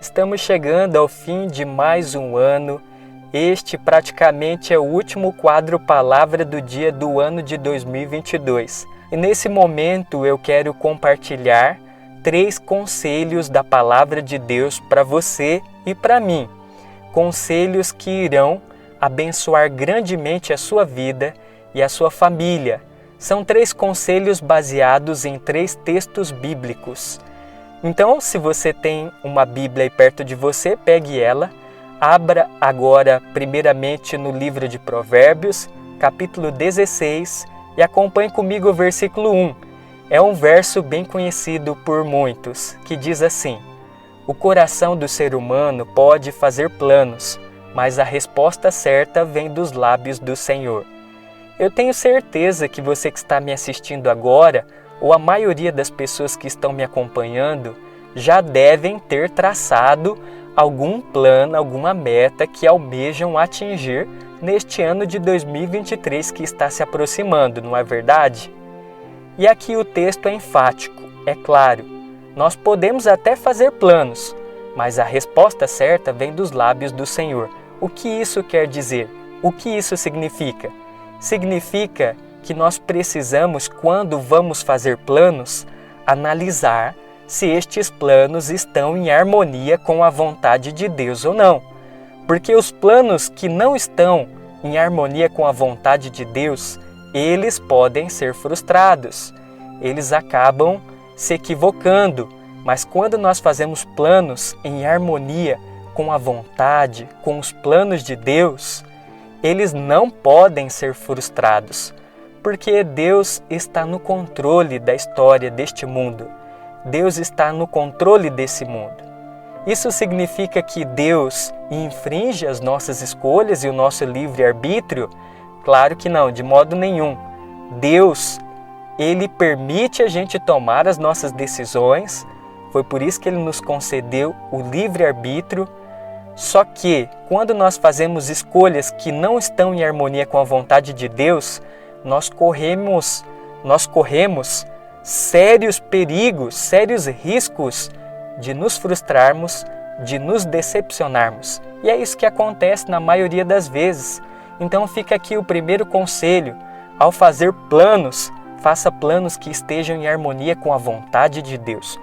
Estamos chegando ao fim de mais um ano. Este praticamente é o último quadro Palavra do Dia do ano de 2022. E nesse momento eu quero compartilhar 3 conselhos da Palavra de Deus para você e para mim. Conselhos que irão abençoar grandemente a sua vida e a sua família. São 3 conselhos baseados em 3 textos bíblicos. Então, se você tem uma Bíblia aí perto de você, pegue ela, abra agora primeiramente no livro de Provérbios, capítulo 16, e acompanhe comigo o versículo 1. É um verso bem conhecido por muitos, que diz assim: o coração do ser humano pode fazer planos, mas a resposta certa vem dos lábios do Senhor. Eu tenho certeza que você que está me assistindo agora, ou a maioria das pessoas que estão me acompanhando, já devem ter traçado algum plano, alguma meta que almejam atingir neste ano de 2023 que está se aproximando, não é verdade? E aqui o texto é enfático, é claro. Nós podemos até fazer planos, mas a resposta certa vem dos lábios do Senhor. O que isso quer dizer? O que isso significa? Significa que nós precisamos, quando vamos fazer planos, analisar se estes planos estão em harmonia com a vontade de Deus ou não. Porque os planos que não estão em harmonia com a vontade de Deus, eles podem ser frustrados, eles acabam se equivocando. Mas quando nós fazemos planos em harmonia com a vontade, com os planos de Deus, eles não podem ser frustrados. Porque Deus está no controle da história deste mundo. Deus está no controle desse mundo. Isso significa que Deus infringe as nossas escolhas e o nosso livre-arbítrio? Claro que não, de modo nenhum. Deus, Ele permite a gente tomar as nossas decisões. Foi por isso que Ele nos concedeu o livre-arbítrio. Só que, quando nós fazemos escolhas que não estão em harmonia com a vontade de Deus, nós corremos sérios perigos, sérios riscos de nos frustrarmos, de nos decepcionarmos. E é isso que acontece na maioria das vezes. Então fica aqui o primeiro conselho: ao fazer planos, faça planos que estejam em harmonia com a vontade de Deus.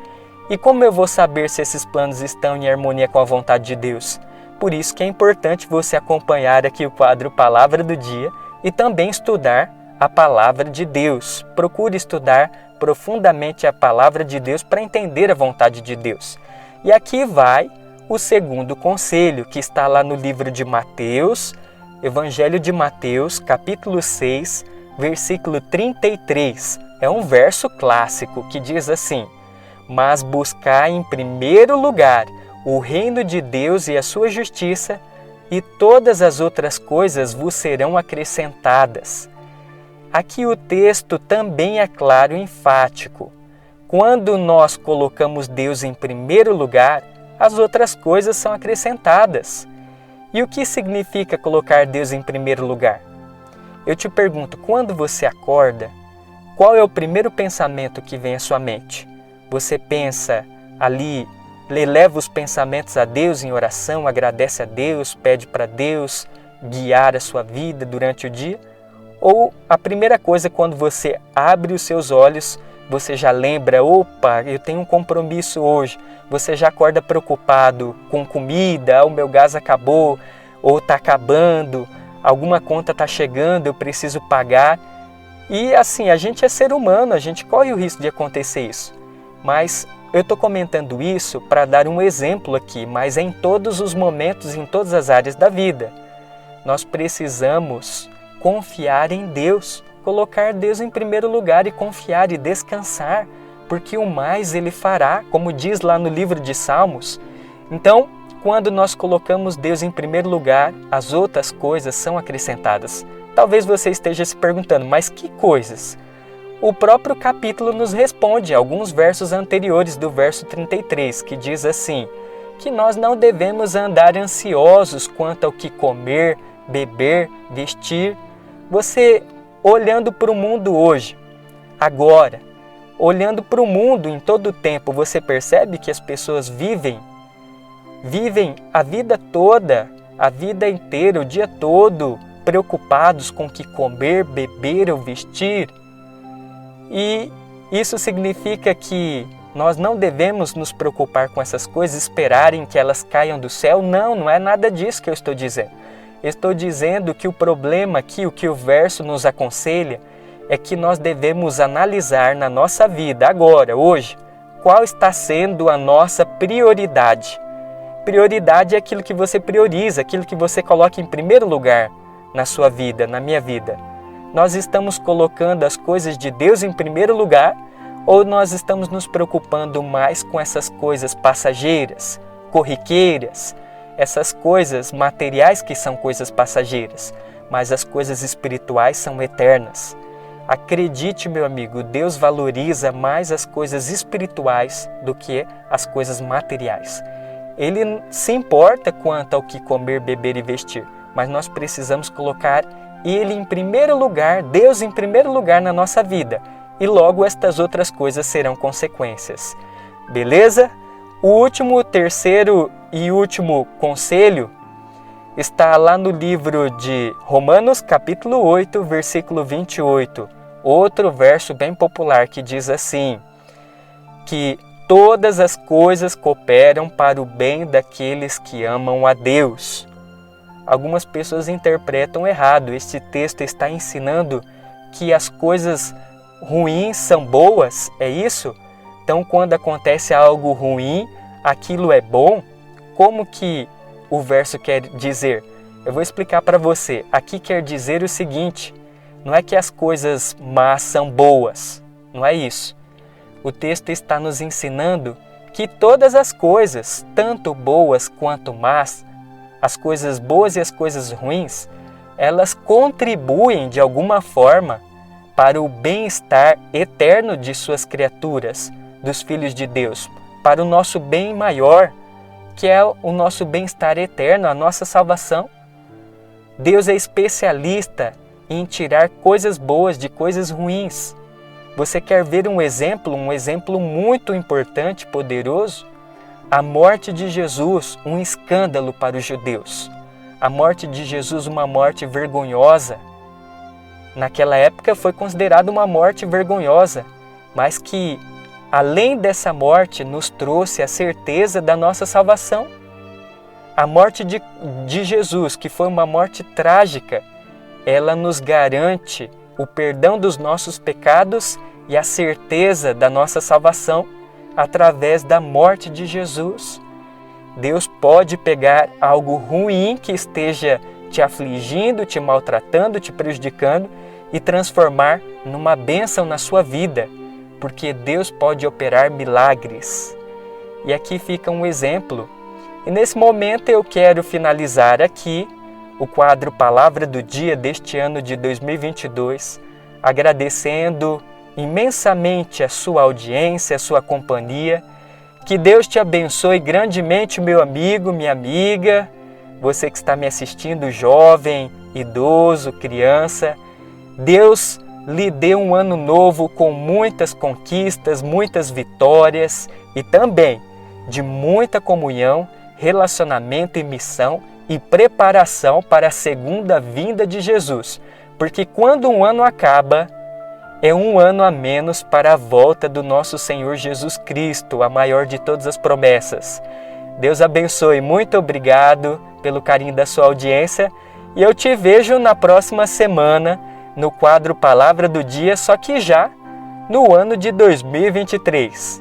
E como eu vou saber se esses planos estão em harmonia com a vontade de Deus? Por isso que é importante você acompanhar aqui o quadro Palavra do Dia e também estudar a Palavra de Deus. Procure estudar profundamente a Palavra de Deus para entender a vontade de Deus. E aqui vai o segundo conselho, que está lá no livro de Mateus, Evangelho de Mateus, capítulo 6, versículo 33. É um verso clássico que diz assim: mas buscai em primeiro lugar o reino de Deus e a sua justiça, e todas as outras coisas vos serão acrescentadas. Aqui o texto também é claro e enfático. Quando nós colocamos Deus em primeiro lugar, as outras coisas são acrescentadas. E o que significa colocar Deus em primeiro lugar? Eu te pergunto, quando você acorda, qual é o primeiro pensamento que vem à sua mente? Você pensa ali, eleva os pensamentos a Deus em oração, agradece a Deus, pede para Deus guiar a sua vida durante o dia? Ou a primeira coisa, quando você abre os seus olhos, você já lembra: opa, eu tenho um compromisso hoje. Você já acorda preocupado com comida: o meu gás acabou, ou está acabando, alguma conta está chegando, eu preciso pagar. E assim, a gente é ser humano, a gente corre o risco de acontecer isso. Mas eu estou comentando isso para dar um exemplo aqui, mas é em todos os momentos, em todas as áreas da vida. Nós precisamos confiar em Deus, colocar Deus em primeiro lugar e confiar e descansar, porque o mais Ele fará, como diz lá no livro de Salmos. Então, quando nós colocamos Deus em primeiro lugar, as outras coisas são acrescentadas. Talvez você esteja se perguntando, mas que coisas? O próprio capítulo nos responde, alguns versos anteriores do verso 33, que diz assim: que nós não devemos andar ansiosos quanto ao que comer, beber, vestir. Você, olhando para o mundo hoje, agora, olhando para o mundo em todo o tempo, você percebe que as pessoas vivem vivem a vida toda, a vida inteira, o dia todo, preocupados com o que comer, beber ou vestir. E isso significa que nós não devemos nos preocupar com essas coisas, esperarem que elas caiam do céu. Não, não é nada disso que eu estou dizendo. Eu estou dizendo que o problema aqui, o que o verso nos aconselha, é que nós devemos analisar na nossa vida, agora, hoje, qual está sendo a nossa prioridade. Prioridade é aquilo que você prioriza, aquilo que você coloca em primeiro lugar na sua vida, na minha vida. Nós estamos colocando as coisas de Deus em primeiro lugar ou nós estamos nos preocupando mais com essas coisas passageiras, corriqueiras, essas coisas materiais que são coisas passageiras, mas as coisas espirituais são eternas. Acredite, meu amigo, Deus valoriza mais as coisas espirituais do que as coisas materiais. Ele se importa quanto ao que comer, beber e vestir, mas nós precisamos colocar Ele em primeiro lugar, Deus em primeiro lugar na nossa vida, e logo estas outras coisas serão consequências. Beleza? O terceiro e último conselho está lá no livro de Romanos, capítulo 8, versículo 28. Outro verso bem popular que diz assim, que todas as coisas cooperam para o bem daqueles que amam a Deus. Algumas pessoas interpretam errado. Este texto está ensinando que as coisas ruins são boas, é isso? Então, quando acontece algo ruim, aquilo é bom? Como que o verso quer dizer? Eu vou explicar para você. Aqui quer dizer o seguinte, não é que as coisas más são boas, não é isso. O texto está nos ensinando que todas as coisas, tanto boas quanto más, as coisas boas e as coisas ruins, elas contribuem de alguma forma para o bem-estar eterno de suas criaturas, dos filhos de Deus, para o nosso bem maior, que é o nosso bem-estar eterno, a nossa salvação. Deus é especialista em tirar coisas boas de coisas ruins. Você quer ver um exemplo muito importante, poderoso? A morte de Jesus, um escândalo para os judeus. A morte de Jesus, uma morte vergonhosa. Naquela época foi considerada uma morte vergonhosa, mas que, além dessa morte, nos trouxe a certeza da nossa salvação. A morte de Jesus, que foi uma morte trágica, ela nos garante o perdão dos nossos pecados e a certeza da nossa salvação através da morte de Jesus. Deus pode pegar algo ruim que esteja te afligindo, te maltratando, te prejudicando e transformar numa bênção na sua vida, porque Deus pode operar milagres. E aqui fica um exemplo. E nesse momento eu quero finalizar aqui o quadro Palavra do Dia deste ano de 2022, agradecendo imensamente a sua audiência, a sua companhia. Que Deus te abençoe grandemente, meu amigo, minha amiga, você que está me assistindo, jovem, idoso, criança. Deus lhe dê um ano novo com muitas conquistas, muitas vitórias e também de muita comunhão, relacionamento e missão e preparação para a segunda vinda de Jesus. Porque quando um ano acaba, é um ano a menos para a volta do nosso Senhor Jesus Cristo, a maior de todas as promessas. Deus abençoe, muito obrigado pelo carinho da sua audiência e eu te vejo na próxima semana no quadro Palavra do Dia, só que já no ano de 2023.